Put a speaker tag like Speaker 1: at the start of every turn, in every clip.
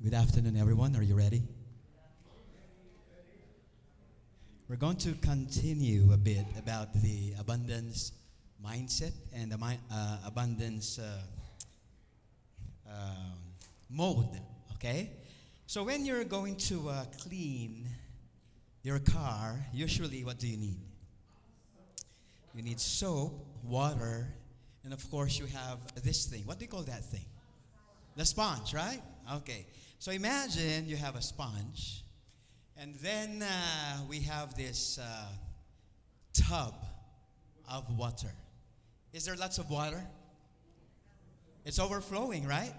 Speaker 1: Good afternoon, everyone. Are you ready? We're going to continue a bit about the abundance mindset and the abundance mode. Okay? So, when you're going to clean your car, usually what do you need? You need soap, water, and of course, you have this thing. What do you call that thing? The sponge, right? Okay. So imagine you have a sponge, and then we have this tub of water. Is there lots of water? It's overflowing, right?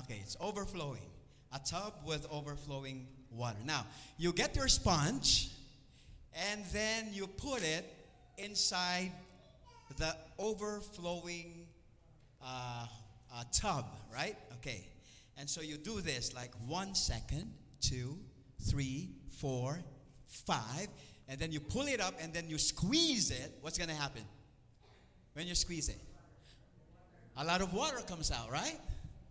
Speaker 1: Okay, it's overflowing. A tub with overflowing water. Now, you get your sponge, and then you put it inside the overflowing tub, right? Okay. And so you do this like 1 second, 2, 3, 4, 5, and then you pull it up and then you squeeze it. What's going to happen when you squeeze it? A lot of water comes out, right?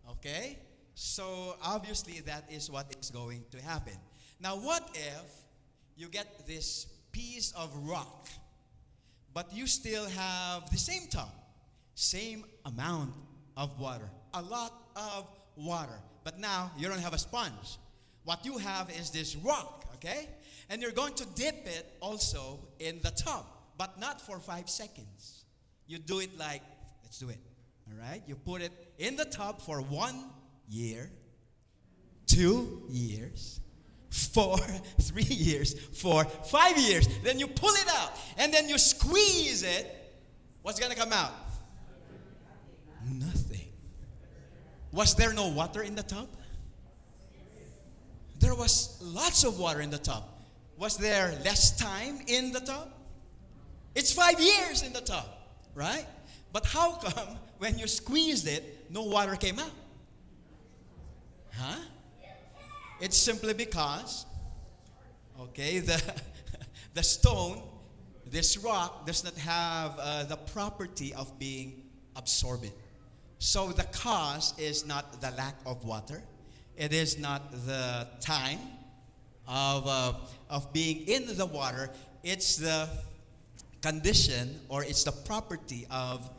Speaker 1: Okay? So obviously that is what is going to happen. Now what if you get this piece of rock, but you still have the same tub, same amount of water, a lot of water, but now you don't have a sponge. What you have is this rock, okay? And you're going to dip it also in the tub, but not for 5 seconds. You do it like, let's do it, all right? You put it in the tub for 1 year, 2 years, 4, 3 years, 4, 5 years. Then you pull it out, and then you squeeze it. What's going to come out? Nothing. Was there no water in the tub? There was lots of water in the tub. Was there less time in the tub? It's 5 years in the tub, right? But how come when you squeezed it, no water came out? Huh? It's simply because, okay, the stone, this rock, does not have the property of being absorbent. So the cause is not the lack of water. It is not the time of being in the water. It's the condition, or it's the property of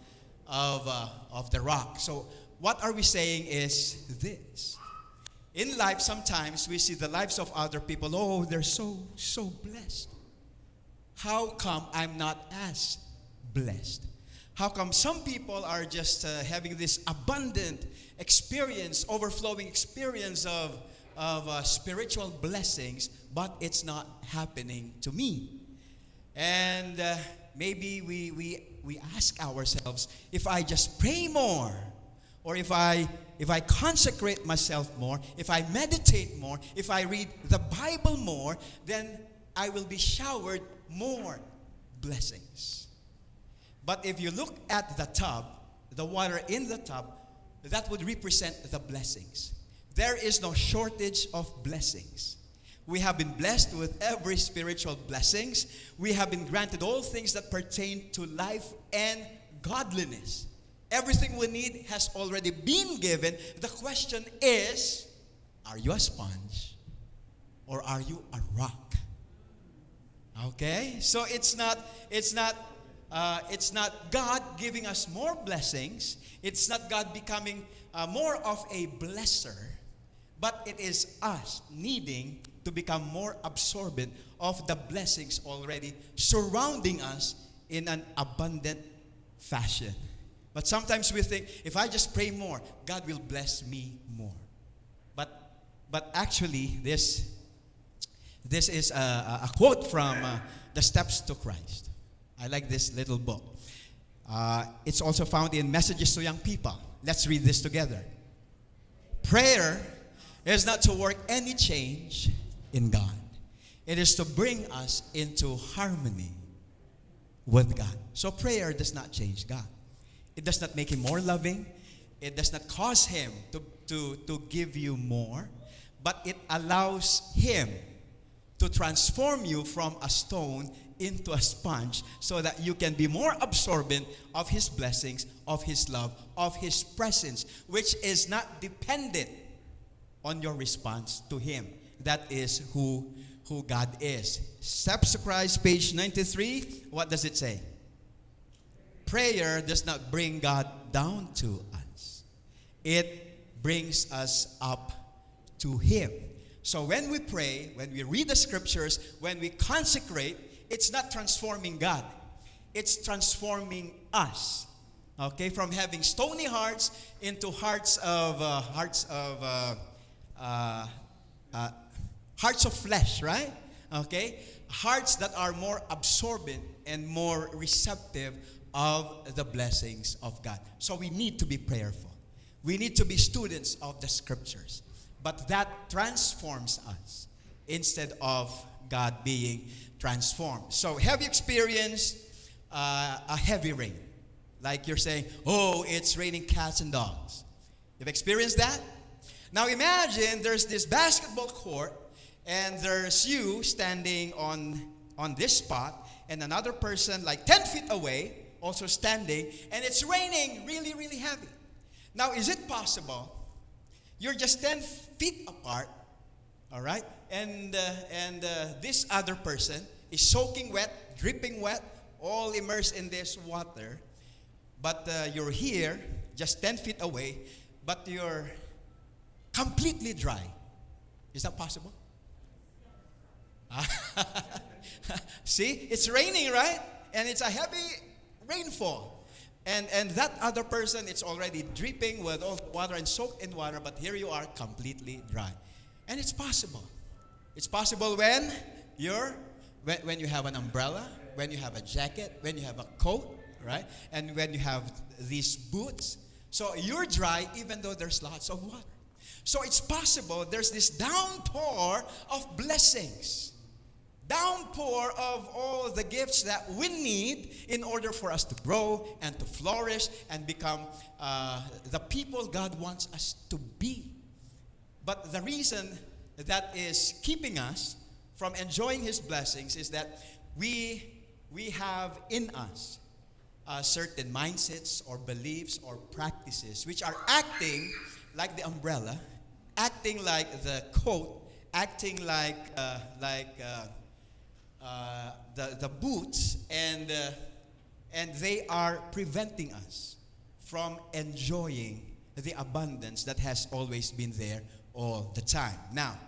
Speaker 1: the rock. So what are we saying is this. In life, sometimes we see the lives of other people. Oh, they're so blessed. How come I'm not as blessed? How come some people are just having this abundant experience, overflowing experience of spiritual blessings, but it's not happening to me? And maybe we ask ourselves, if I just pray more, or if I consecrate myself more, if I meditate more, if I read the Bible more, then I will be showered more blessings. But if you look at the tub, the water in the tub, that would represent the blessings. There is no shortage of blessings. We have been blessed with every spiritual blessings. We have been granted all things that pertain to life and godliness. Everything we need has already been given. The question is, are you a sponge or are you a rock? Okay? So it's not God giving us more blessings. It's not God becoming more of a blesser. But it is us needing to become more absorbent of the blessings already surrounding us in an abundant fashion. But sometimes we think, if I just pray more, God will bless me more. But actually, this is a quote from The Steps to Christ. I like this little book. It's also found in Messages to Young People. Let's read this together. Prayer is not to work any change in God. It is to bring us into harmony with God. So prayer does not change God. It does not make Him more loving. It does not cause Him to give you more. But it allows Him to transform you from a stone into a sponge so that you can be more absorbent of His blessings, of His love, of His presence, which is not dependent on your response to Him. That is who God is. Steps to Christ, page 93. What does it say? Prayer does not bring God down to us. It brings us up to Him. So when we pray, when we read the scriptures, when we consecrate, it's not transforming God. It's transforming us. Okay, from having stony hearts into hearts of flesh, right? Okay, hearts that are more absorbent and more receptive of the blessings of God. So we need to be prayerful. We need to be students of the scriptures. But that transforms us instead of God being transformed. So have you experienced a heavy rain? Like you're saying, oh, it's raining cats and dogs. You've experienced that? Now imagine there's this basketball court and there's you standing on this spot and another person like 10 feet away also standing, and it's raining really, really heavy. Now, is it possible you're just 10 feet apart, all right, and this other person is soaking wet, dripping wet, all immersed in this water, but you're here, just 10 feet away, but you're completely dry? Is that possible? See, it's raining, right? And it's a heavy rainfall. And that other person, it's already dripping with all water and soaked in water, but here you are completely dry. And it's possible. It's possible when when you have an umbrella, when you have a jacket, when you have a coat, right? And when you have these boots. So you're dry even though there's lots of water. So it's possible there's this downpour of blessings. Downpour of all the gifts that we need in order for us to grow and to flourish and become the people God wants us to be. But the reason that is keeping us from enjoying His blessings is that we have in us certain mindsets or beliefs or practices which are acting like the umbrella, acting like the coat, acting like the boots, and they are preventing us from enjoying the abundance that has always been there all the time. Now,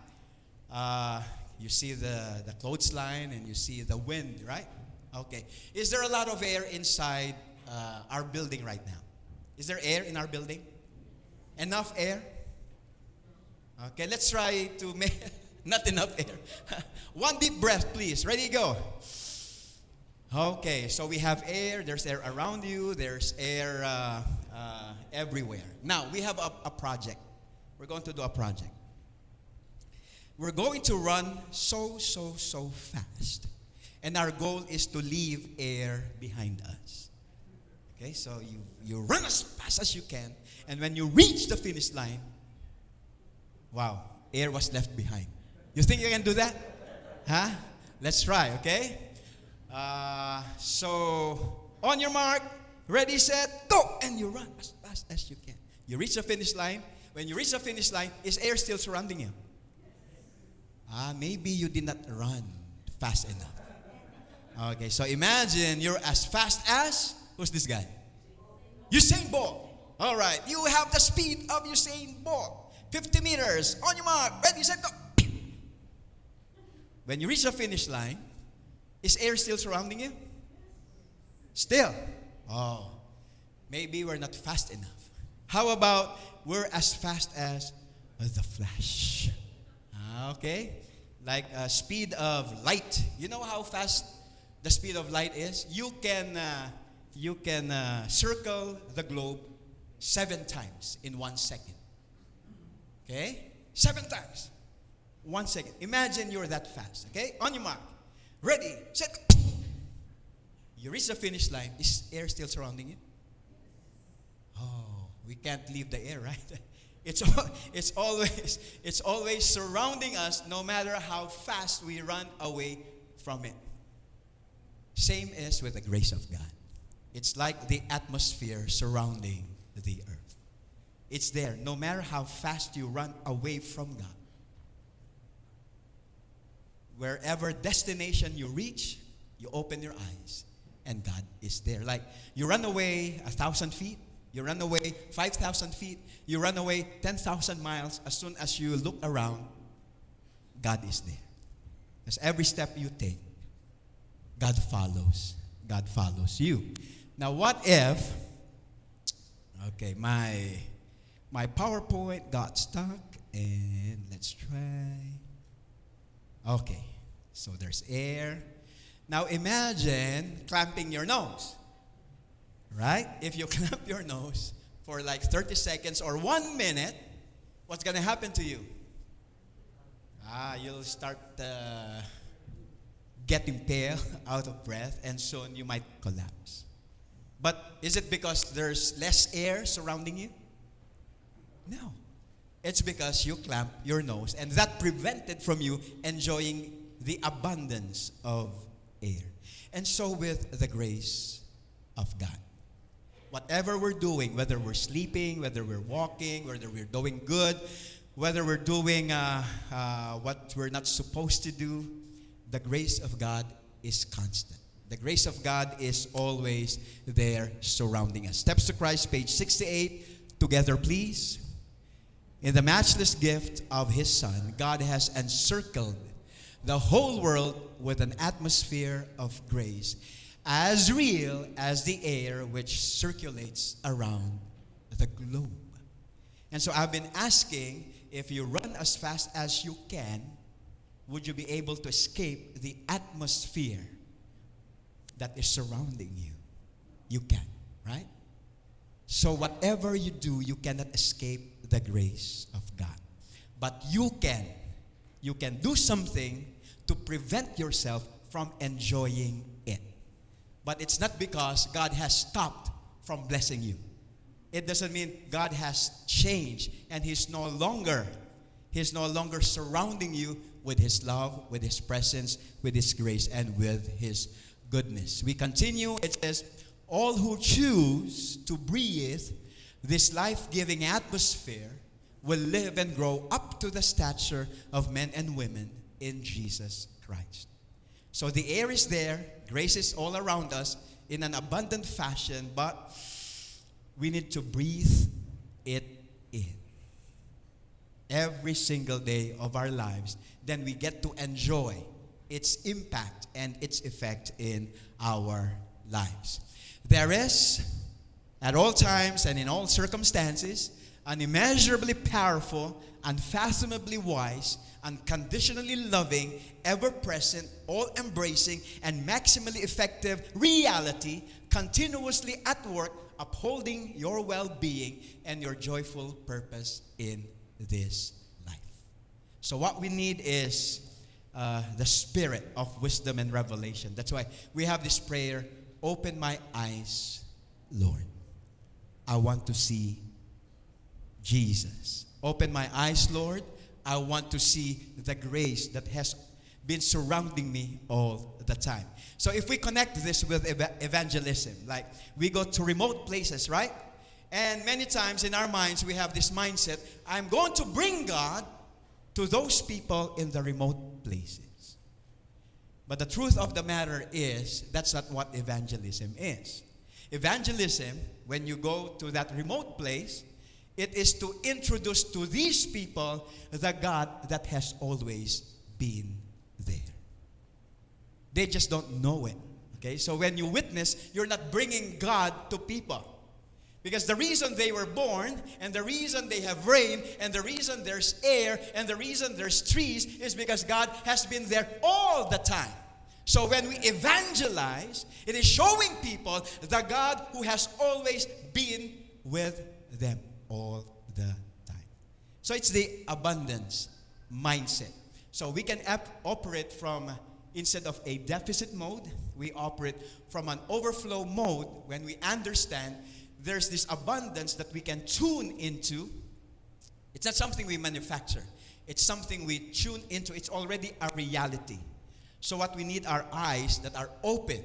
Speaker 1: you see the clothesline and you see the wind, right? Okay. Is there a lot of air inside our building right now? Is there air in our building? Enough air? Okay, let's try to make not enough air. One deep breath, please. Ready, go. Okay, so we have air. There's air around you. There's air everywhere. Now, we have a project. We're going to do a project. We're going to run so fast. And our goal is to leave air behind us. Okay, so you run as fast as you can. And when you reach the finish line, wow, air was left behind. You think you can do that? Huh? Let's try, okay? So, on your mark, ready, set, go! And you run as fast as you can. You reach the finish line. When you reach the finish line, is air still surrounding you? Maybe you did not run fast enough. Okay, so imagine you're as fast as, who's this guy? Usain Bolt. All right, you have the speed of Usain Bolt. 50 meters, on your mark, ready, set, go! When you reach the finish line, is air still surrounding you? Still. Oh, maybe we're not fast enough. How about we're as fast as the flash? Okay, like speed of light. You know how fast the speed of light is? You can circle the globe 7 times in 1 second. Okay, 7 times. 1 second. Imagine you're that fast. Okay? On your mark. Ready. Set. You reach the finish line. Is air still surrounding you? Oh, we can't leave the air, right? It's always surrounding us no matter how fast we run away from it. Same is with the grace of God. It's like the atmosphere surrounding the earth. It's there, no matter how fast you run away from God. Wherever destination you reach, you open your eyes, and God is there. Like, you run away 1,000 feet, you run away 5,000 feet, you run away 10,000 miles. As soon as you look around, God is there. Because every step you take, God follows. God follows you. Now, what if, okay, my PowerPoint got stuck, and let's try. Okay, so there's air. Now imagine clamping your nose, right? If you clamp your nose for like 30 seconds or 1 minute, what's going to happen to you? You'll start getting pale, out of breath, and soon you might collapse. But is it because there's less air surrounding you? No. It's because you clamp your nose, and that prevented from you enjoying the abundance of air. And so with the grace of God, whatever we're doing, whether we're sleeping, whether we're walking, whether we're doing good, whether we're doing what we're not supposed to do, the grace of God is constant. The grace of God is always there surrounding us. Steps to Christ, page 68. Together, please. In the matchless gift of His Son, God has encircled the whole world with an atmosphere of grace as real as the air which circulates around the globe. And so I've been asking, if you run as fast as you can, would you be able to escape the atmosphere that is surrounding you? You can, right? So whatever you do, you cannot escape the grace of God. But you can do something to prevent yourself from enjoying it. But it's not because God has stopped from blessing you. It doesn't mean God has changed and He's no longer surrounding you with His love, with His presence, with His grace, and with His goodness. We continue. It says, all who choose to breathe this life-giving atmosphere will live and grow up to the stature of men and women in Jesus Christ. So the air is there, grace is all around us in an abundant fashion, but we need to breathe it in every single day of our lives. Then we get to enjoy its impact and its effect in our lives. There is, at all times and in all circumstances, an immeasurably powerful, unfathomably wise, unconditionally loving, ever-present, all-embracing, and maximally effective reality continuously at work, upholding your well-being and your joyful purpose in this life. So what we need is the spirit of wisdom and revelation. That's why we have this prayer, open my eyes, Lord. I want to see Jesus. Open my eyes, Lord. I want to see the grace that has been surrounding me all the time. So if we connect this with evangelism, like we go to remote places, right? And many times in our minds we have this mindset, I'm going to bring God to those people in the remote places. But the truth of the matter is, that's not what evangelism is. Evangelism, when you go to that remote place, it is to introduce to these people the God that has always been there. They just don't know it. Okay, so when you witness, you're not bringing God to people. Because the reason they were born, and the reason they have rain, and the reason there's air, and the reason there's trees is because God has been there all the time. So when we evangelize, it is showing people the God who has always been with them all the time. So it's the abundance mindset. So we can operate from, instead of a deficit mode, we operate from an overflow mode when we understand there's this abundance that we can tune into. It's not something we manufacture. It's something we tune into. It's already a reality. So what we need are eyes that are open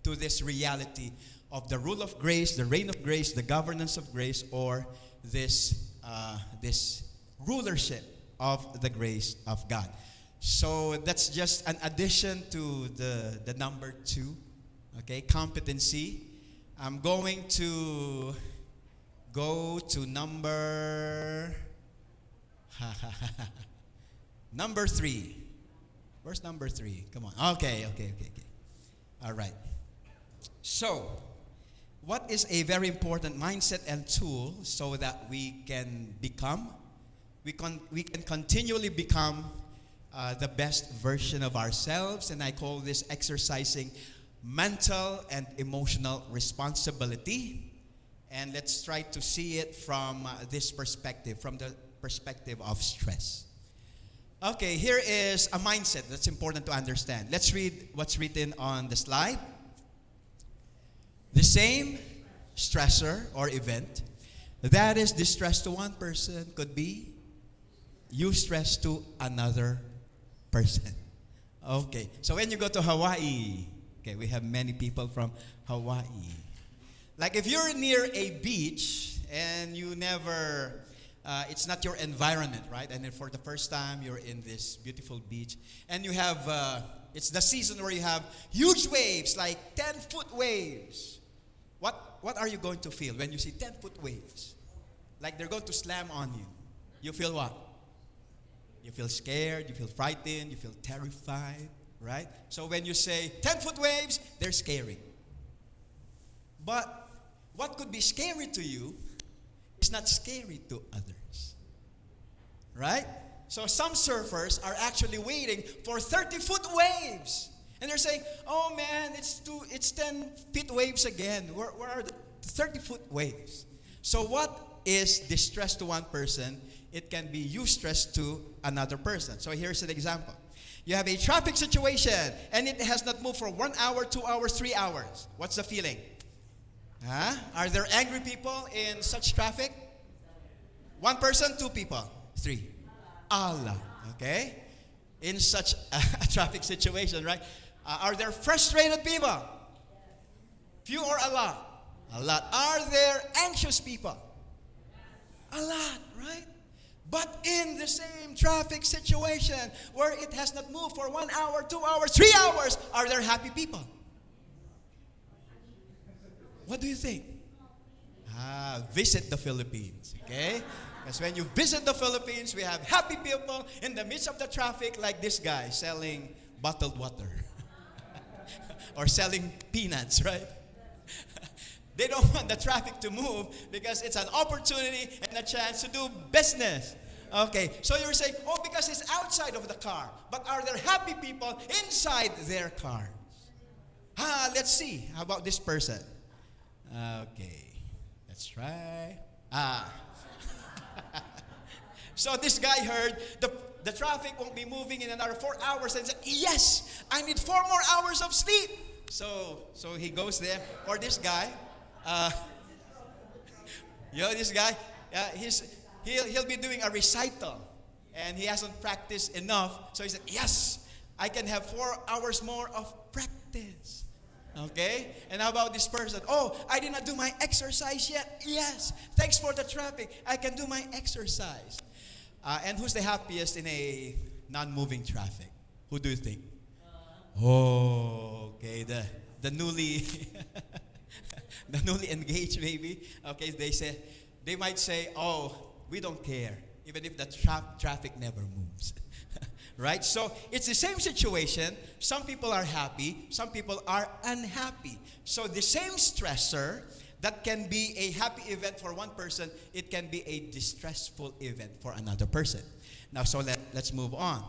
Speaker 1: to this reality of the rule of grace, the reign of grace, the governance of grace, or this rulership of the grace of God. So that's just an addition to the number 2, okay, competency. I'm going to go to number number 3. Where's number 3? Come on. Okay. All right. So, what is a very important mindset and tool so that we can continually become the best version of ourselves? And I call this exercising mental and emotional responsibility. And let's try to see it from this perspective, from the perspective of stress. Okay, here is a mindset that's important to understand. Let's read what's written on the slide. The same stressor or event that is distress to one person could be eustress to another person. Okay, so when you go to Hawaii, okay, we have many people from Hawaii. Like if you're near a beach and you never, it's not your environment, right? And then for the first time you're in this beautiful beach and you have, it's the season where you have huge waves, like 10-foot waves. What are you going to feel when you see 10-foot waves? Like they're going to slam on you. You feel what? You feel scared, you feel frightened, you feel terrified, right? So when you say 10-foot waves, they're scary. But what could be scary to you is not scary to others. Right? So some surfers are actually waiting for 30-foot waves. And they're saying, oh man, it's 10-foot waves again. Where are the 30-foot waves? So what is distress to one person? It can be eustress to another person. So here's an example. You have a traffic situation and it has not moved for 1 hour, 2 hours, 3 hours. What's the feeling? Huh? Are there angry people in such traffic? 1 person, 2 people, 3. Allah. Okay? In such a traffic situation, right? Are there frustrated people? Few or a lot? A lot. Are there anxious people? A lot, right? But in the same traffic situation where it has not moved for 1 hour, 2 hours, 3 hours, are there happy people? What do you think? Visit the Philippines, okay? Because when you visit the Philippines, we have happy people in the midst of the traffic like this guy selling bottled water. Or selling peanuts, right? They don't want the traffic to move because it's an opportunity and a chance to do business. Okay, so you're saying, oh, because it's outside of the car. But are there happy people inside their cars? Let's see. How about this person? Okay, let's try. So this guy heard the traffic won't be moving in another 4 hours and said, yes, I need 4 more hours of sleep. So he goes there. Or this guy, this guy, he'll be doing a recital and he hasn't practiced enough. So he said, yes, I can have 4 hours more of practice. Okay? And how about this person? Oh, I did not do my exercise yet. Yes, thanks for the traffic. I can do my exercise. And who's the happiest in a non-moving traffic? Who do you think? Oh, okay, the newly the newly engaged maybe. Okay, they might say, oh, we don't care, even if the traffic never moves. Right? So it's the same situation. Some people are happy, some people are unhappy. So the same stressor that can be a happy event for one person, it can be a distressful event for another person. Now, so let's move on.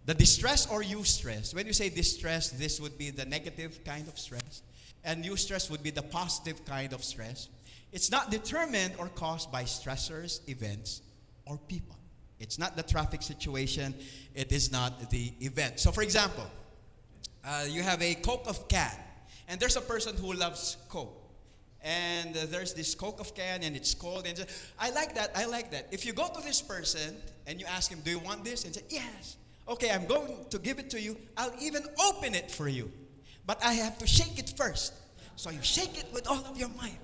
Speaker 1: The distress or eustress. When you say distress, this would be the negative kind of stress. And eustress would be the positive kind of stress. It's not determined or caused by stressors, events, or people. It's not the traffic situation. It is not the event. So for example, you have a Coke of can. And there's a person who loves Coke. And there's this Coke of can and it's cold. And I like that. If you go to this person and you ask him, do you want this? And say, yes. Okay, I'm going to give it to you. I'll even open it for you. But I have to shake it first. So you shake it with all of your might.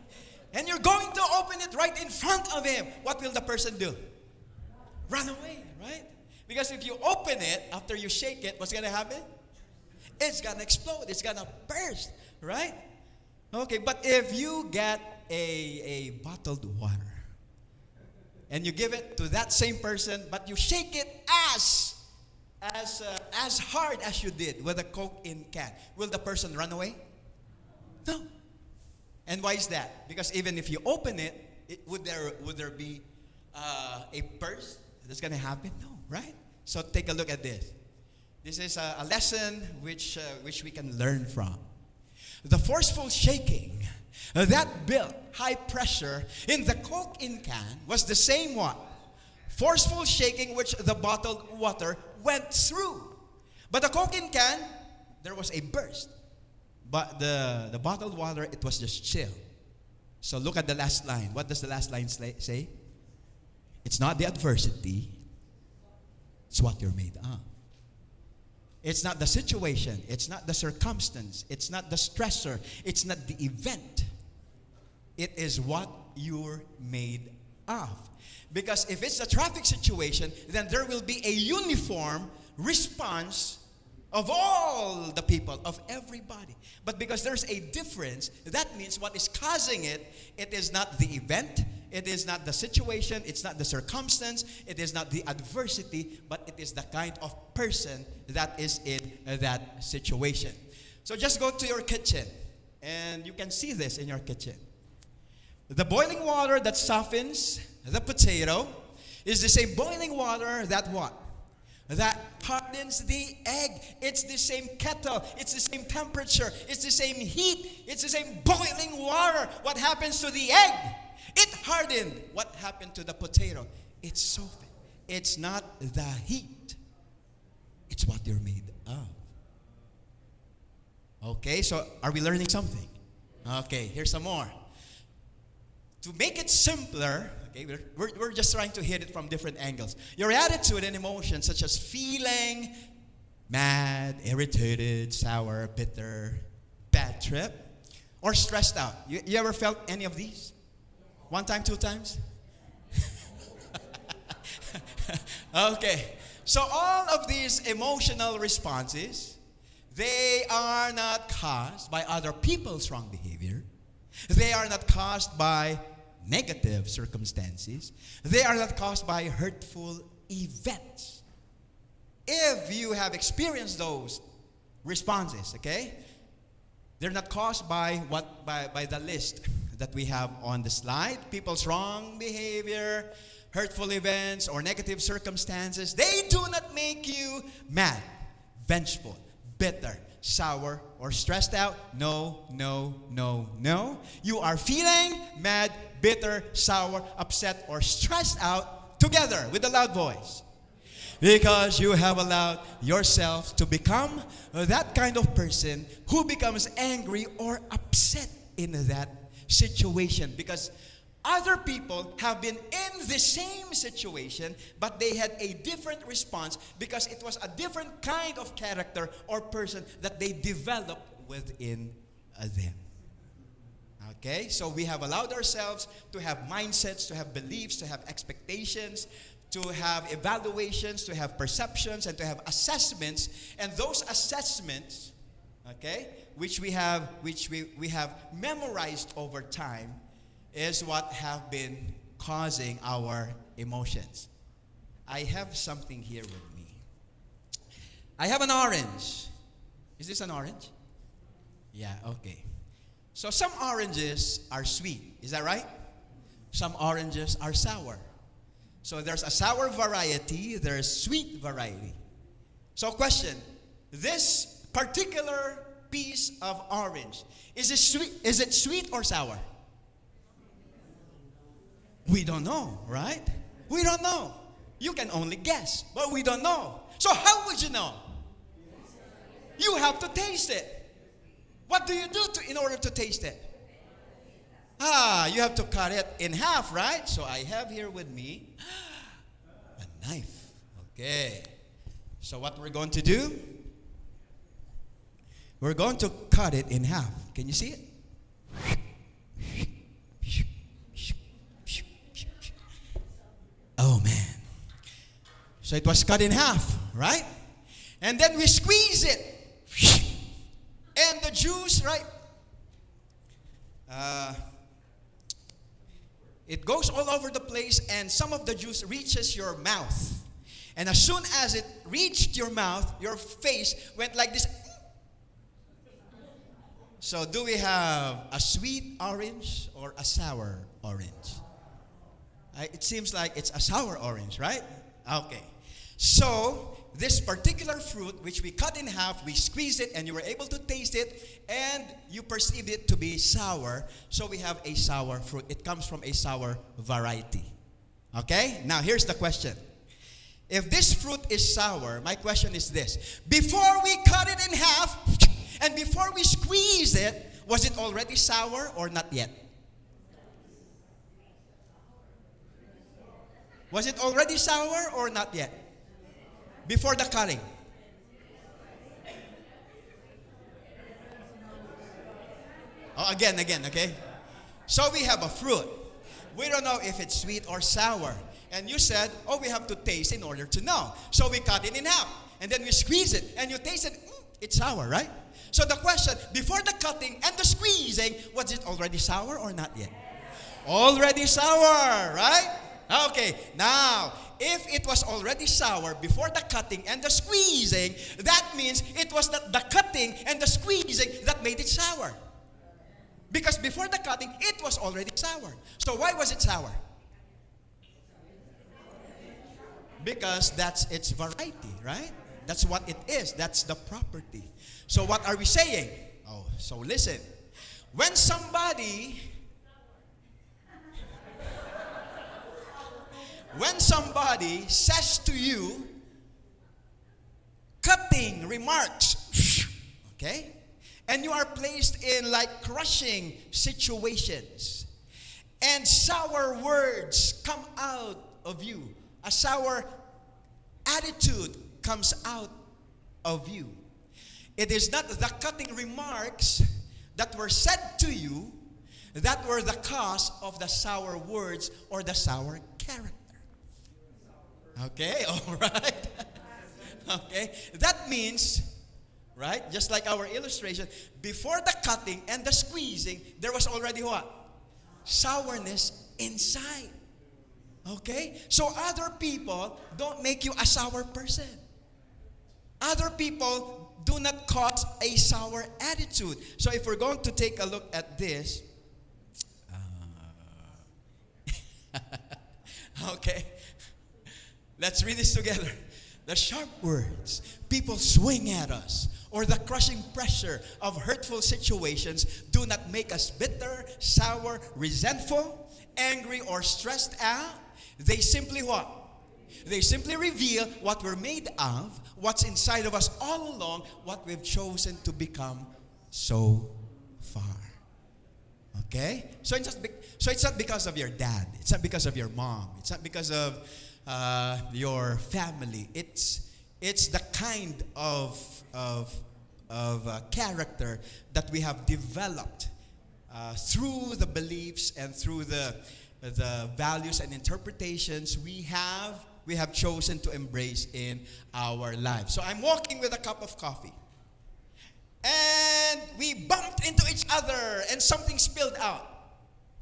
Speaker 1: and you're going to open it right in front of him, what will the person do? Run away, right? Because if you open it, after you shake it, what's going to happen? It's going to explode. It's going to burst, right? Okay, but if you get a bottled water and you give it to that same person, but you shake it as hard as you did with a Coke in can, will the person run away? No. And why is that? Because even if you open it, would there be a burst that's going to happen? No, right? So take a look at this. This is a lesson which we can learn from. The forceful shaking that built high pressure in the Coke in can was the same one. Forceful shaking which the bottled water went through. But the Coke in can, there was a burst. But the bottled water, it was just chill. So look at the last line. What does the last line say? It's not the adversity. It's what you're made of. It's not the situation. It's not the circumstance. It's not the stressor. It's not the event. It is what you're made of. Because if it's a traffic situation, then there will be a uniform response of all the people, of everybody. But because there's a difference, that means what is causing it, it is not the event, it is not the situation, it's not the circumstance, it is not the adversity, but it is the kind of person that is in that situation. So just go to your kitchen, and you can see this in your kitchen. The boiling water that softens the potato is the same boiling water that what? That hardens the egg. It's the same kettle. It's the same temperature. It's the same heat. It's the same boiling water. What happens to the egg? It hardened. What happened to the potato? It softened. It's not the heat. It's what you're made of. Okay, so are we learning something? Okay, here's some more. To make it simpler, okay, we're just trying to hit it from different angles. Your attitude and emotions, such as feeling mad, irritated, sour, bitter, bad trip, or stressed out. You ever felt any of these? One time, two times? Okay. So all of these emotional responses, they are not caused by other people's wrong behavior. They are not caused by negative circumstances. They are not caused by hurtful events. If you have experienced those responses, okay, they're not caused by the list that we have on the slide. People's wrong behavior, hurtful events, or negative circumstances. They do not make you mad, vengeful, bitter, sour, or stressed out. No, no, no, no. You are feeling mad, bitter, sour, upset, or stressed out together with a loud voice. Because you have allowed yourself to become that kind of person who becomes angry or upset in that situation. Because other people have been in the same situation, but they had a different response because it was a different kind of character or person that they developed within them. Okay, so we have allowed ourselves to have mindsets, to have beliefs, to have expectations, to have evaluations, to have perceptions, and to have assessments. And those assessments, okay, which we have memorized over time, is what have been causing our emotions. I have something here with me. I have an orange. Is this an orange? Yeah, okay. So some oranges are sweet. Is that right? Some oranges are sour. So there's a sour variety, there's sweet variety. So question, this particular piece of orange, is it sweet or sour? We don't know, right? We don't know. You can only guess, but we don't know. So how would you know? You have to taste it. What do you do in order to taste it? You have to cut it in half, right? So I have here with me a knife. Okay. So what we're going to do? We're going to cut it in half. Can you see it? So it was cut in half, right? And then we squeeze it. And the juice, right? It goes all over the place, and some of the juice reaches your mouth. And as soon as it reached your mouth, your face went like this. So do we have a sweet orange or a sour orange? It seems like it's a sour orange, right? Okay. So this particular fruit, which we cut in half, we squeezed it, and you were able to taste it, and you perceived it to be sour. So we have a sour fruit. It comes from a sour variety. Okay? Now here's the question. If this fruit is sour, my question is this. Before we cut it in half, and before we squeeze it, was it already sour or not yet? Was it already sour or not yet? Before the cutting. Oh, again, okay? So we have a fruit. We don't know if it's sweet or sour. And you said, oh, we have to taste in order to know. So we cut it in half. And then we squeeze it. And you taste it. It's sour, right? So the question, before the cutting and the squeezing, was it already sour or not yet? Already sour, right? Okay, now, if it was already sour before the cutting and the squeezing, that means it was the cutting and the squeezing that made it sour. Because before the cutting, it was already sour. So why was it sour? Because that's its variety, right? That's what it is. That's the property. So what are we saying? Oh, so listen. When somebody says to you cutting remarks, okay? And you are placed in like crushing situations, and sour words come out of you. A sour attitude comes out of you. It is not the cutting remarks that were said to you that were the cause of the sour words or the sour character. Okay, all right. Okay, that means, right, just like our illustration, before the cutting and the squeezing, there was already what? Sourness inside. Okay? So other people don't make you a sour person. Other people do not cause a sour attitude. So if we're going to take a look at this, okay, let's read this together. The sharp words people swing at us, or the crushing pressure of hurtful situations do not make us bitter, sour, resentful, angry, or stressed out. They simply what? They simply reveal what we're made of, what's inside of us all along, what we've chosen to become so far. Okay? So it's not because of your dad. It's not because of your mom. It's not because of your family. It's the kind of character that we have developed through the beliefs and through the values and interpretations we have chosen to embrace in our lives. So I'm walking with a cup of coffee, and we bumped into each other, and something spilled out.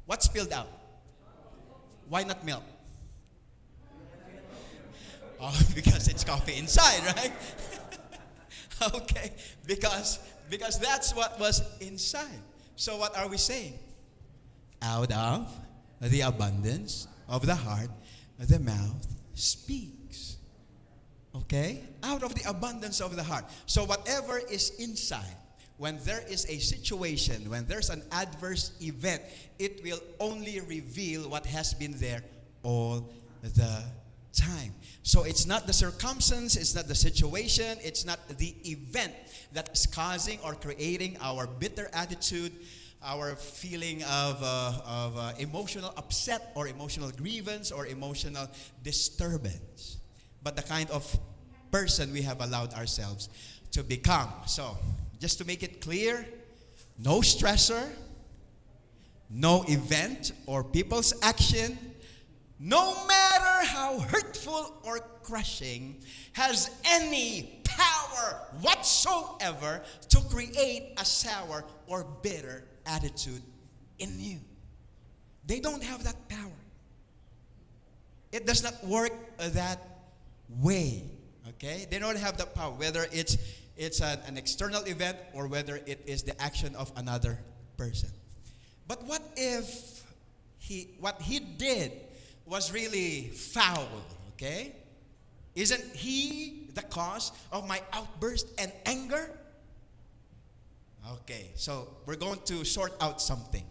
Speaker 1: What spilled out? Why not milk? Oh, because it's coffee inside, right? Okay, because that's what was inside. So what are we saying? Out of the abundance of the heart, the mouth speaks. Okay? Out of the abundance of the heart. So whatever is inside, when there is a situation, when there's an adverse event, it will only reveal what has been there all the time. So it's not the circumstance, it's not the situation, it's not the event that is causing or creating our bitter attitude, our feeling of emotional upset or emotional grievance or emotional disturbance, but the kind of person we have allowed ourselves to become. So, just to make it clear, no stressor, no event or people's action, no matter how how hurtful or crushing has any power whatsoever to create a sour or bitter attitude in you. They don't have that power. It does not work that way. Okay? They don't have that power, whether it's an external event or whether it is the action of another person. But what if what he did was really foul? Okay? Isn't he the cause of my outburst and anger? Okay, so we're going to sort out something.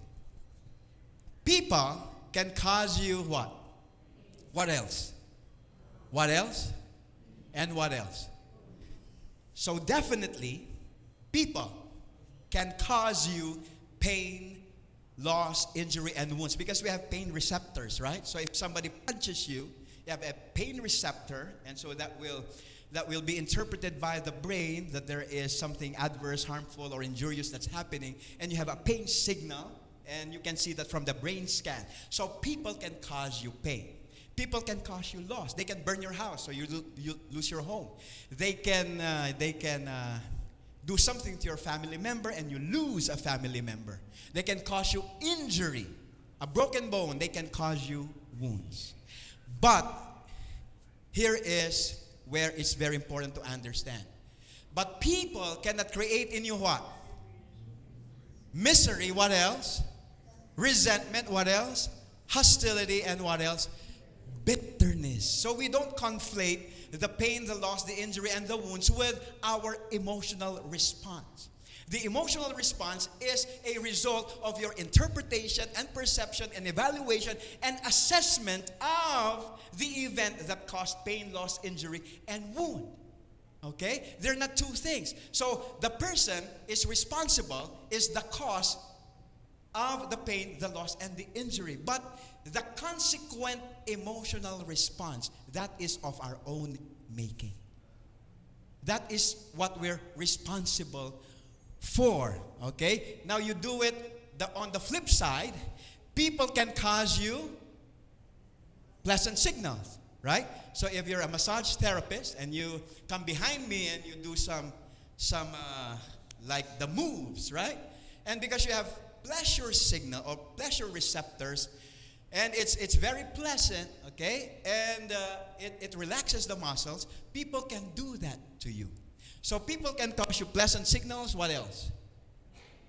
Speaker 1: People can cause you what? What else? What else? And what else? So definitely, people can cause you pain, loss, injury, and wounds, because we have pain receptors, right? So if somebody punches you, you have a pain receptor, and so that will be interpreted by the brain that there is something adverse, harmful, or injurious that's happening, and you have a pain signal, and you can see that from the brain scan. So people can cause you pain. People can cause you loss. They can burn your house, so you lose your home. They can do something to your family member, and you lose a family member. They can cause you injury, a broken bone. They can cause you wounds. But here is where it's very important to understand. But people cannot create in you what? Misery. What else? Resentment. What else? Hostility. And what else? Bitterness. So we don't conflate the pain, the loss, the injury, and the wounds with our emotional response. The emotional response is a result of your interpretation and perception and evaluation and assessment of the event that caused pain, loss, injury, and wound. Okay? They're not two things. So the person is responsible, is the cause of the pain, the loss, and the injury. But the consequent emotional response, that is of our own making. That is what we're responsible for. Okay? Now you do it on the flip side. People can cause you pleasant signals, right? So if you're a massage therapist and you come behind me and you do some like the moves, right? And because you have pleasure signal or pleasure receptors, and it's very pleasant, okay? And it relaxes the muscles. People can do that to you. So people can cause you pleasant signals. What else?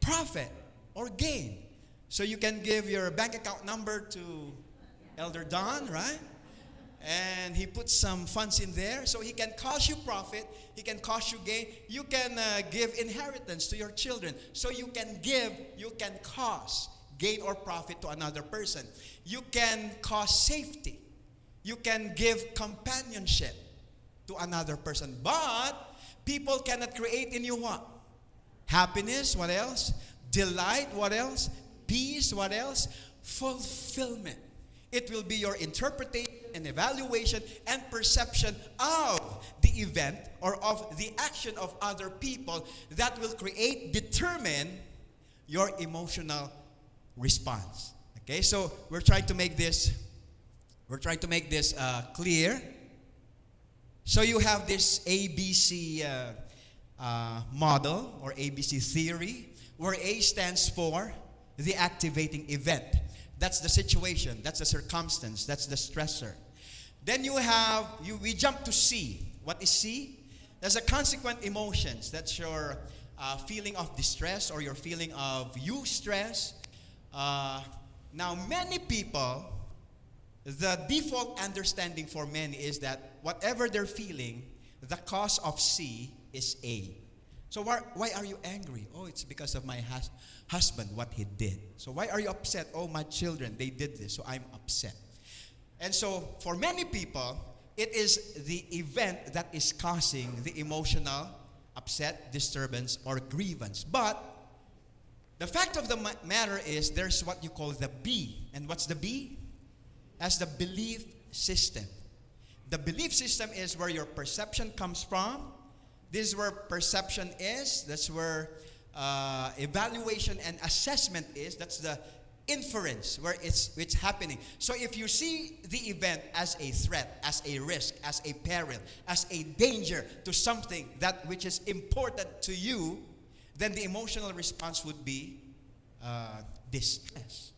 Speaker 1: Profit or gain. So you can give your bank account number to Elder Don, right? And he puts some funds in there. So he can cause you profit. He can cause you gain. You can give inheritance to your children. So you can cause gain or profit to another person. You can cause safety. You can give companionship to another person. But people cannot create in you what? Happiness. What else? Delight. What else? Peace. What else? Fulfillment. It will be your interpretation and evaluation and perception of the event or of the action of other people that will determine your emotional response. Okay, so we're trying to make this clear. So you have this ABC model or ABC theory, where A stands for the activating event. That's the situation, that's the circumstance, that's the stressor. Then we jump to C. What is C? That's the consequent emotions. That's your feeling of distress or your feeling of eustress. Now, many people, the default understanding for many is that whatever they're feeling, the cause of C is A. So why are you angry? Oh, it's because of my husband, what he did. So why are you upset? Oh, my children, they did this, so I'm upset. And so for many people, it is the event that is causing the emotional upset, disturbance, or grievance. But the fact of the matter is there's what you call the B. And what's the B? As the belief system. The belief system is where your perception comes from. This is where perception is. That's where evaluation and assessment is. That's the inference where it's happening. So if you see the event as a threat, as a risk, as a peril, as a danger to something that which is important to you, then the emotional response would be distress.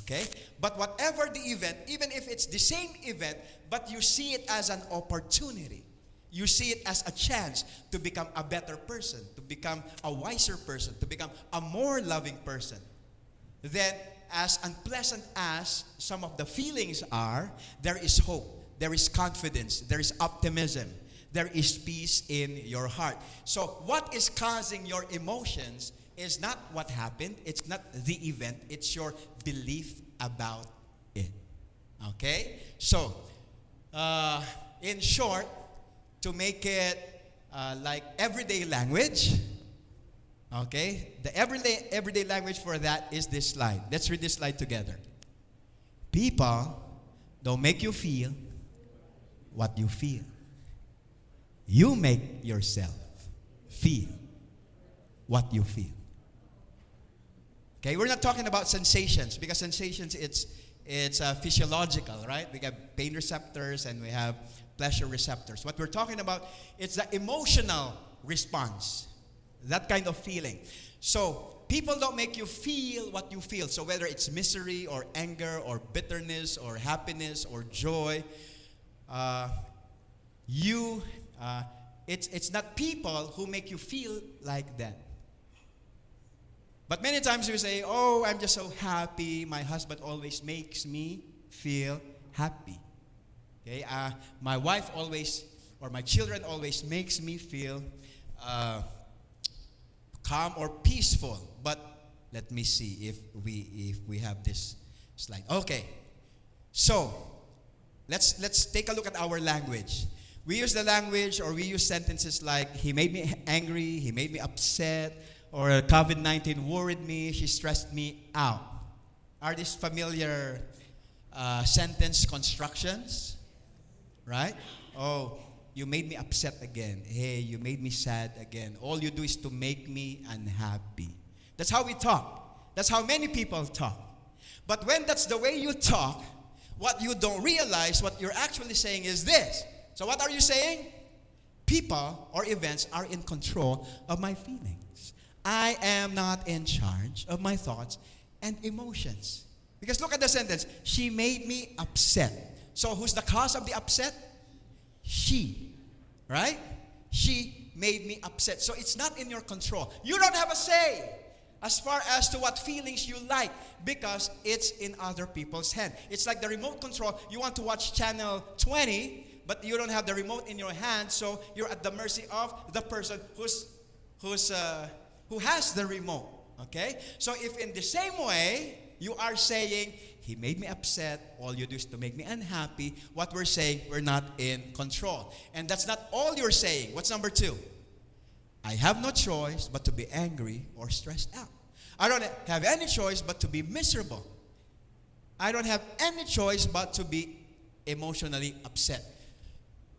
Speaker 1: Okay? But whatever the event, even if it's the same event, but you see it as an opportunity, you see it as a chance to become a better person, to become a wiser person, to become a more loving person, then as unpleasant as some of the feelings are, there is hope, there is confidence, there is optimism, there is peace in your heart. So what is causing your emotions is not what happened, it's not the event, it's your belief about it. Okay? So, in short, to make it like everyday language, okay? The everyday language for that is this slide. Let's read this slide together. People don't make you feel what you feel. You make yourself feel what you feel. Okay, we're not talking about sensations, because sensations, it's physiological, right? We have pain receptors and we have pleasure receptors. What we're talking about, it's the emotional response, that kind of feeling. So people don't make you feel what you feel. So whether it's misery or anger or bitterness or happiness or joy, it's not people who make you feel like that. But many times we say, oh, I'm just so happy. My husband always makes me feel happy. Okay, my wife always, or my children always makes me feel calm or peaceful. But let me see if we have this slide. Okay, so let's take a look at our language. We use the language, or we use sentences like, he made me angry, he made me upset, or COVID-19 worried me, she stressed me out. Are these familiar sentence constructions? Right? Oh, you made me upset again. Hey, you made me sad again. All you do is to make me unhappy. That's how we talk. That's how many people talk. But when that's the way you talk, what you don't realize, what you're actually saying is this. So what are you saying? People or events are in control of my feelings. I am not in charge of my thoughts and emotions. Because look at the sentence. She made me upset. So who's the cause of the upset? She. Right? She made me upset. So it's not in your control. You don't have a say as far as to what feelings you like, because it's in other people's hand. It's like the remote control. You want to watch channel 20, but you don't have the remote in your hand, so you're at the mercy of the person who has the remote. Okay? So if in the same way you are saying, he made me upset, all you do is to make me unhappy, what we're saying, we're not in control. And that's not all you're saying. What's number 2? I have no choice but to be angry or stressed out. I don't have any choice but to be miserable. I don't have any choice but to be emotionally upset.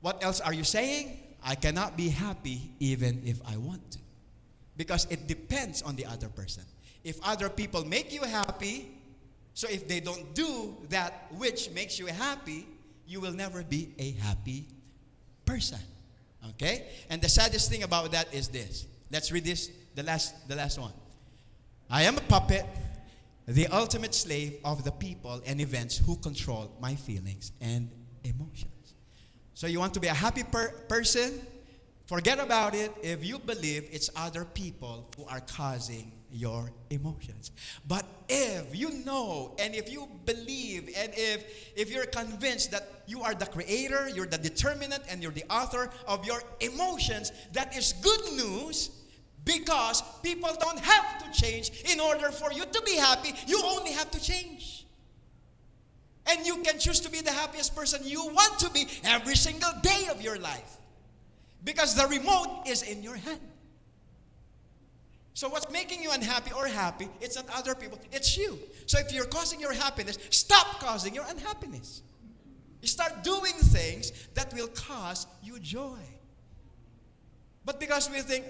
Speaker 1: What else are you saying? I cannot be happy even if I want to. Because it depends on the other person. If other people make you happy, so if they don't do that which makes you happy, you will never be a happy person. Okay? And the saddest thing about that is this. Let's read this, the last one. I am a puppet, the ultimate slave of the people and events who control my feelings and emotions. So you want to be a happy person? Forget about it if you believe it's other people who are causing your emotions. But if you know, and if you believe, and if you're convinced that you are the creator, you're the determinant, and you're the author of your emotions, that is good news, because people don't have to change in order for you to be happy. You only have to change. And you can choose to be the happiest person you want to be every single day of your life. Because the remote is in your hand. So what's making you unhappy or happy, it's not other people, it's you. So if you're causing your happiness, stop causing your unhappiness. You start doing things that will cause you joy. But because we think,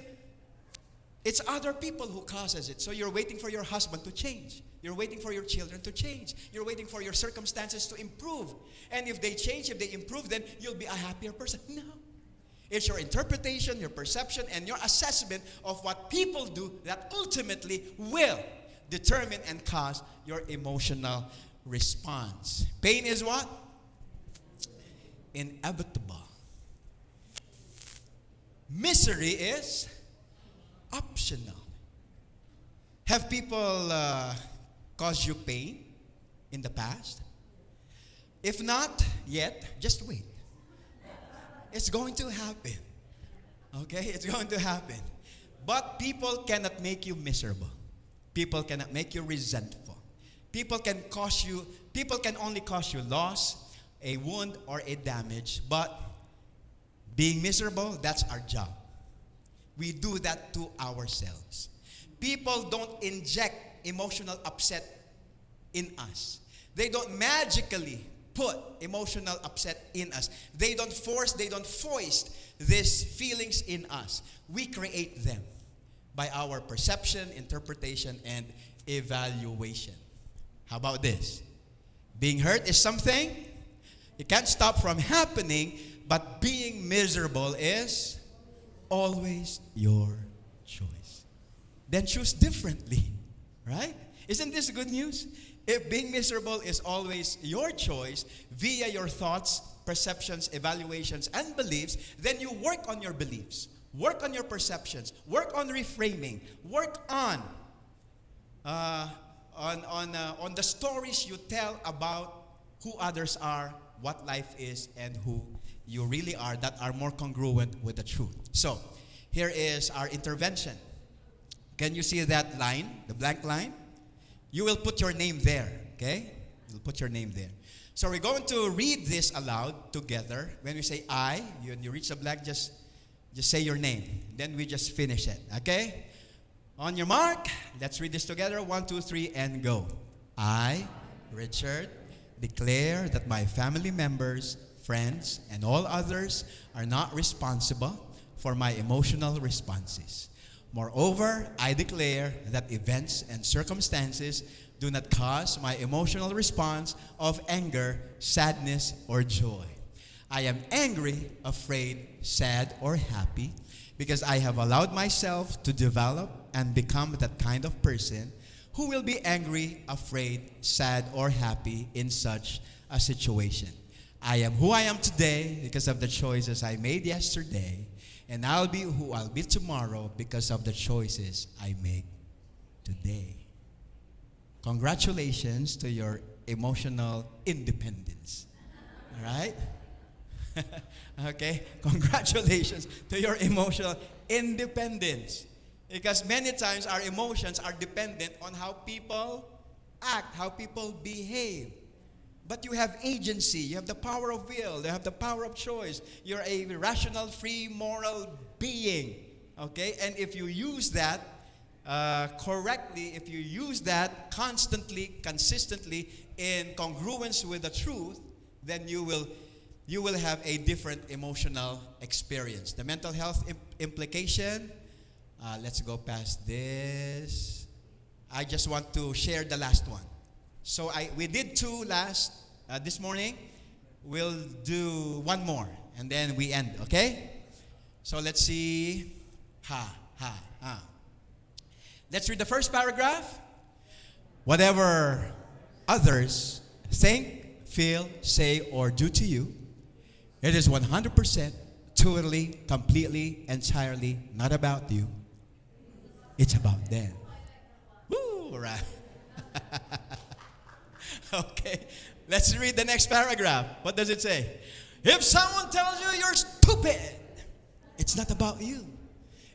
Speaker 1: It's other people who causes it. So you're waiting for your husband to change. You're waiting for your children to change. You're waiting for your circumstances to improve. And if they change, if they improve, then you'll be a happier person. No. It's your interpretation, your perception, and your assessment of what people do that ultimately will determine and cause your emotional response. Pain is what? Inevitable. Misery is optional. Have people caused you pain in the past? If not yet, just wait. It's going to happen. Okay? It's going to happen. But people cannot make you miserable. People cannot make you resentful. People can only cause you loss, a wound, or a damage. But being miserable, that's our job. We do that to ourselves. People don't inject emotional upset in us. They don't magically put emotional upset in us. They don't foist these feelings in us. We create them by our perception, interpretation, and evaluation. How about this? Being hurt is something it can't stop from happening, but being miserable is always your choice. Then choose differently, right? Isn't this good news? If being miserable is always your choice via your thoughts, perceptions, evaluations, and beliefs, then you work on your beliefs, work on your perceptions, work on reframing, work on the stories you tell about who others are, what life is, and who you really are that are more congruent with the truth. So, here is our intervention. Can you see that line, the blank line? You will put your name there, okay? You'll put your name there. So we're going to read this aloud together. When we say I, when you reach the blank, just say your name. Then we just finish it, okay? On your mark, let's read this together. 1, 2, 3, and go. I, Richard, declare that my family members, friends, and all others are not responsible for my emotional responses. Moreover, I declare that events and circumstances do not cause my emotional response of anger, sadness, or joy. I am angry, afraid, sad, or happy because I have allowed myself to develop and become that kind of person who will be angry, afraid, sad, or happy in such a situation. I am who I am today because of the choices I made yesterday, and I'll be who I'll be tomorrow because of the choices I make today. Congratulations to your emotional independence. All right? Okay? Congratulations to your emotional independence. Because many times our emotions are dependent on how people act, how people behave. But you have agency, you have the power of will, you have the power of choice. You're a rational, free, moral being. Okay? And if you use that correctly, if you use that constantly, consistently, in congruence with the truth, then you will have a different emotional experience. The mental health implication, let's go past this. I just want to share the last one. So we did 2 this morning. We'll do 1 more, and then we end, okay? So let's see. Let's read the first paragraph. Whatever others think, feel, say, or do to you, it is 100%, totally, completely, entirely not about you. It's about them. Woo, right. Okay, let's read the next paragraph. What does it say? If someone tells you you're stupid, it's not about you.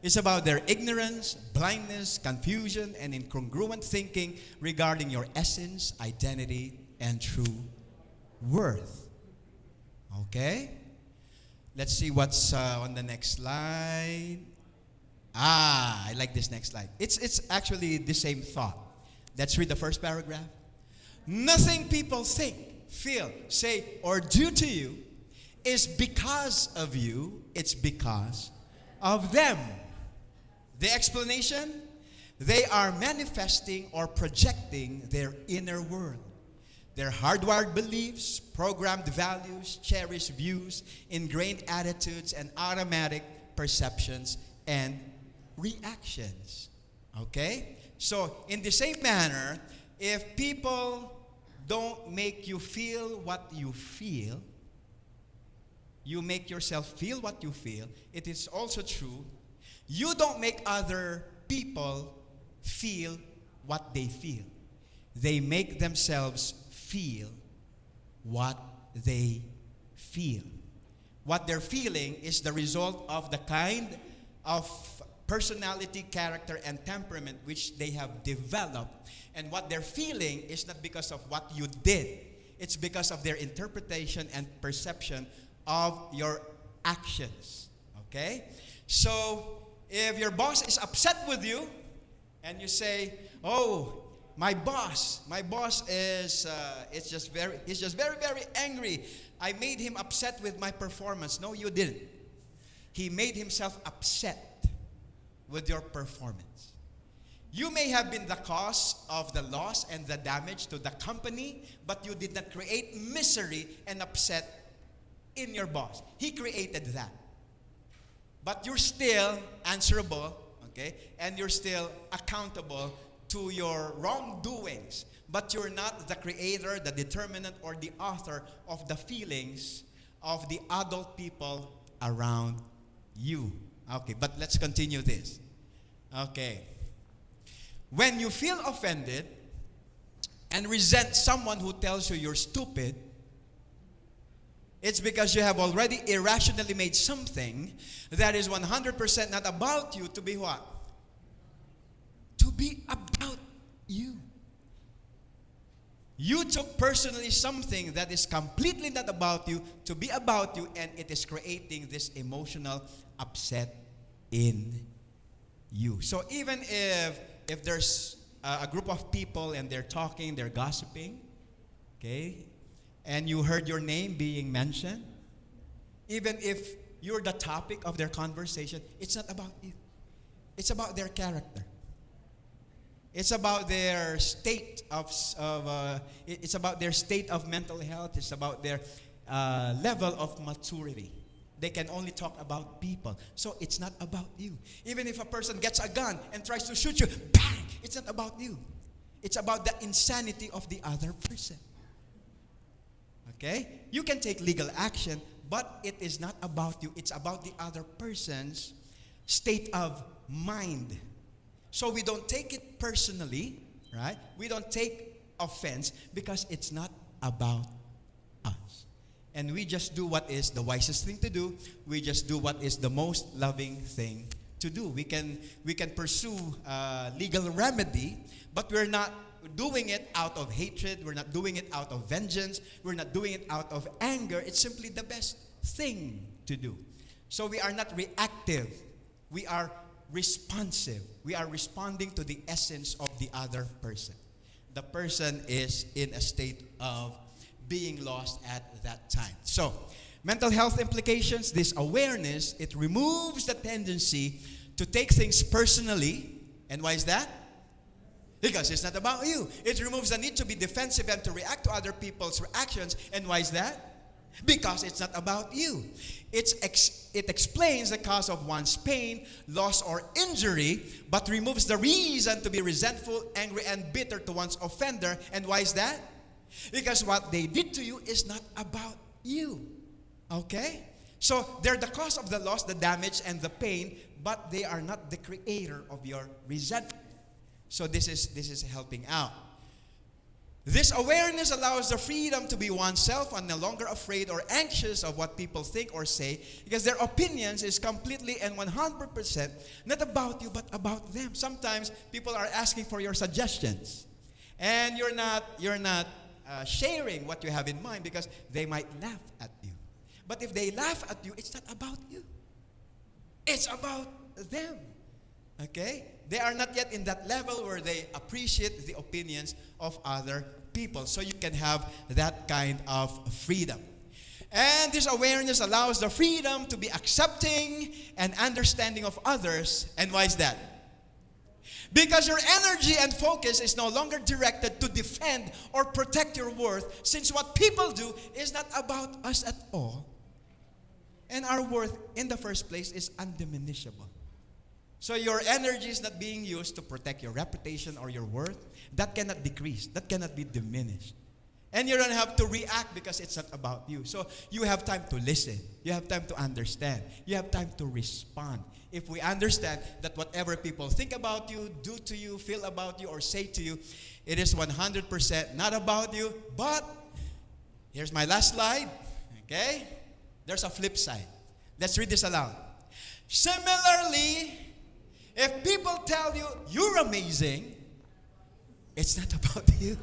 Speaker 1: It's about their ignorance, blindness, confusion, and incongruent thinking regarding your essence, identity, and true worth. Okay? Let's see what's on the next slide. I like this next slide. It's actually the same thought. Let's read the first paragraph. Nothing people think, feel, say, or do to you is because of you. It's because of them. The explanation? They are manifesting or projecting their inner world. Their hardwired beliefs, programmed values, cherished views, ingrained attitudes, and automatic perceptions and reactions. Okay? So, in the same manner, if people don't make you feel what you feel, you make yourself feel what you feel, it is also true, you don't make other people feel what they feel. They make themselves feel what they feel. What they're feeling is the result of the kind of personality, character, and temperament which they have developed. And what they're feeling is not because of what you did. It's because of their interpretation and perception of your actions. Okay? So, if your boss is upset with you, and you say, "Oh, my boss is he's just very, very angry. I made him upset with my performance." No, you didn't. He made himself upset with your performance. You may have been the cause of the loss and the damage to the company, but you did not create misery and upset in your boss. He created that. But you're still answerable, okay? And you're still accountable to your wrongdoings. But you're not the creator, the determinant, or the author of the feelings of the adult people around you. Okay, but let's continue this. Okay. When you feel offended and resent someone who tells you you're stupid, it's because you have already irrationally made something that is 100% not about you to be what? To be about you. You took personally something that is completely not about you to be about you, and it is creating this emotional upset in you. So even if there's a group of people and they're talking, they're gossiping, okay, and you heard your name being mentioned, even if you're the topic of their conversation, it's not about you. It's about their character. It's about their state it's about their state of mental health. It's about their level of maturity. They can only talk about people. So it's not about you. Even if a person gets a gun and tries to shoot you, bang! It's not about you. It's about the insanity of the other person. Okay? You can take legal action, but it is not about you. It's about the other person's state of mind. So we don't take it personally, right? We don't take offense because it's not about us. And we just do what is the wisest thing to do. We just do what is the most loving thing to do. We can pursue legal remedy, but we're not doing it out of hatred. We're not doing it out of vengeance. We're not doing it out of anger. It's simply the best thing to do. So we are not reactive. We are responsive. We are responding to the essence of the other person. The person is in a state of being lost at that time. So, mental health implications, this awareness, it removes the tendency to take things personally. And why is that? Because it's not about you. It removes the need to be defensive and to react to other people's reactions. And why is that? Because it's not about you. It explains the cause of one's pain, loss, or injury, but removes the reason to be resentful, angry, and bitter to one's offender. And why is that? Because what they did to you is not about you. Okay? So they're the cause of the loss, the damage, and the pain, but they are not the creator of your resentment. So this is helping out. This awareness allows the freedom to be oneself and no longer afraid or anxious of what people think or say, because their opinions is completely and 100% not about you but about them. Sometimes people are asking for your suggestions, and you're not sharing what you have in mind because they might laugh at you. But if they laugh at you, it's not about you. It's about them. Okay? They are not yet in that level where they appreciate the opinions of other people. So you can have that kind of freedom. And this awareness allows the freedom to be accepting and understanding of others. And why is that? Because your energy and focus is no longer directed to defend or protect your worth, since what people do is not about us at all. And our worth in the first place is undiminishable. So your energy is not being used to protect your reputation or your worth. That cannot decrease. That cannot be diminished. And you don't have to react because it's not about you. So you have time to listen. You have time to understand. You have time to respond. If we understand that whatever people think about you, do to you, feel about you, or say to you, it is 100% not about you. But here's my last slide. Okay? There's a flip side. Let's read this aloud. Similarly, if people tell you you're amazing, it's not about you.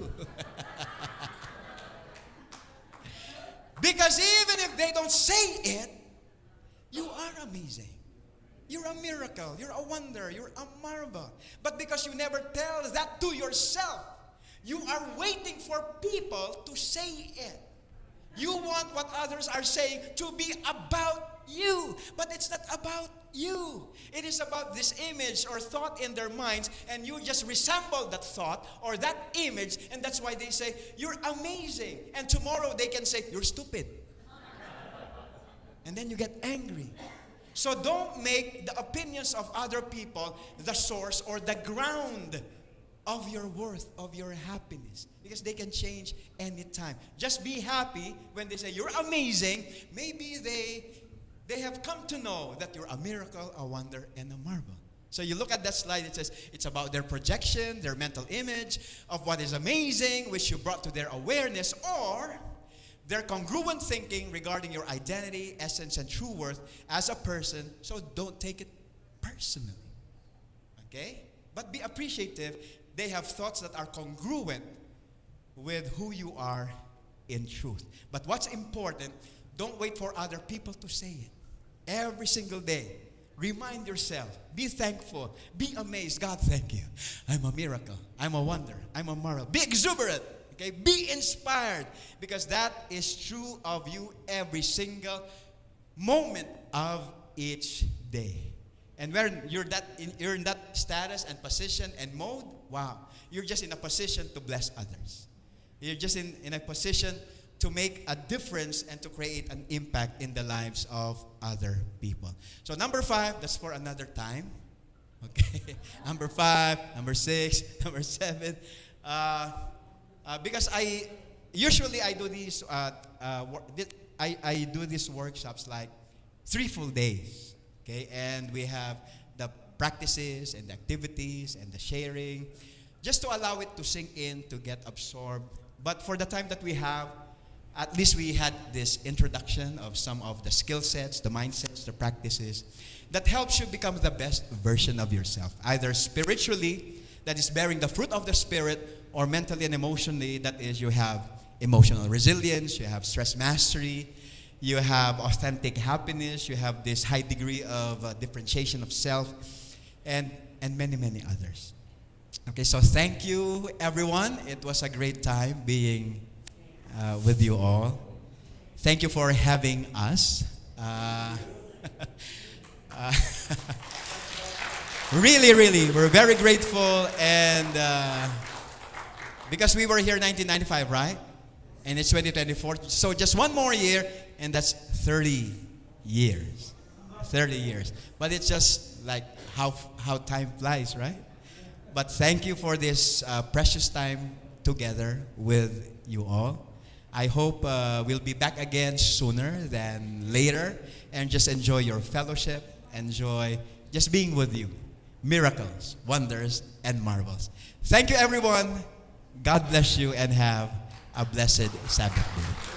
Speaker 1: Because even if they don't say it, you are amazing. You're a miracle. You're a wonder. You're a marvel. But because you never tell that to yourself, you are waiting for people to say it. You want what others are saying to be about you. But it's not about you. It is about this image or thought in their minds, and you just resemble that thought or that image, and that's why they say, you're amazing. And tomorrow they can say, you're stupid. And then you get angry. So don't make the opinions of other people the source or the ground of your worth, of your happiness. Because they can change anytime. Just be happy when they say, you're amazing. Maybe they have come to know that you're a miracle, a wonder, and a marvel. So you look at that slide, it says it's about their projection, their mental image of what is amazing, which you brought to their awareness, or their congruent thinking regarding your identity, essence, and true worth as a person. So don't take it personally. Okay? But be appreciative. They have thoughts that are congruent with who you are in truth. But what's important, don't wait for other people to say it. Every single day, remind yourself, be thankful, be amazed. God, thank you. I'm a miracle. I'm a wonder. I'm a marvel. Be exuberant. Okay? Be inspired. Because that is true of you every single moment of each day. And when you're in that status and position and mode, wow, you're just in a position to bless others. You're just in a position to make a difference and to create an impact in the lives of other people. So number 5, that's for another time. Okay, number 5, number 6, number 7. Because I do these I do these workshops like 3 full days. Okay, and we have the practices and the activities and the sharing, just to allow it to sink in, to get absorbed. But for the time that we have, at least we had this introduction of some of the skill sets, the mindsets, the practices that helps you become the best version of yourself. Either spiritually, that is bearing the fruit of the Spirit, or mentally and emotionally, that is you have emotional resilience, you have stress mastery, you have authentic happiness, you have this high degree of differentiation of self, and many, many others. Okay, so thank you, everyone. It was a great time being with you all. Thank you for having us. Really, really, we're very grateful, and because we were here in 1995, right? And it's 2024, so just one more year, and that's 30 years. 30 years. But it's just like how time flies, right? But thank you for this precious time together with you all. I hope we'll be back again sooner than later, and just enjoy your fellowship, enjoy just being with you. Miracles, wonders, and marvels. Thank you, everyone. God bless you, and have a blessed Sabbath day.